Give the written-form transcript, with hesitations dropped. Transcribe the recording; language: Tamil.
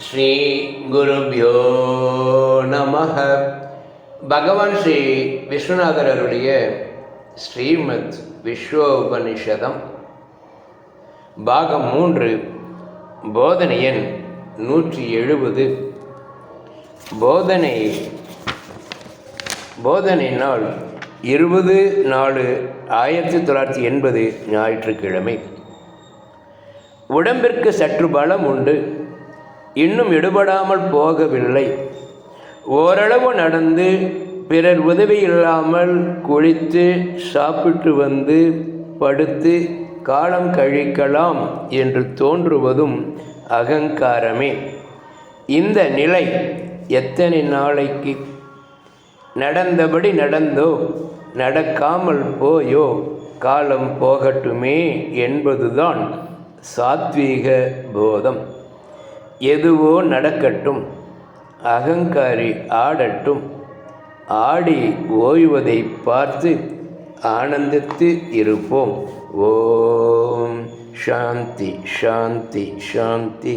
ஸ்ரீ குருப்யோ நமஹ. பகவான் ஸ்ரீ விஸ்வநாதர் அருளிய ஸ்ரீமத் விஸ்வோபனிஷதம் பாகம் 3, போதனை எண் 170. போதனை நாள் 20/4/1980 ஞாயிற்றுக்கிழமை. உடம்பிற்கு சற்று பலம் உண்டு, இன்னும் எடுபடாமல் போகவில்லை. ஓரளவு நடந்து பிறர் உதவி இல்லாமல் குளித்து சாப்பிட்டு வந்து படுத்து காலம் கழிக்கலாம் என்று தோன்றுவதும் அகங்காரமே. இந்த நிலை எத்தனை நாளைக்கு? நடந்தபடி நடந்தோ நடக்காமல் போயோ காலம் போகட்டுமே என்பதுதான் சாத்வீக போதம். எதுவோ நடக்கட்டும், அகங்காரி ஆடட்டும். ஆடி ஓய்வதை பார்த்து ஆனந்தித்து இருப்போம். ஓம் சாந்தி சாந்தி சாந்தி.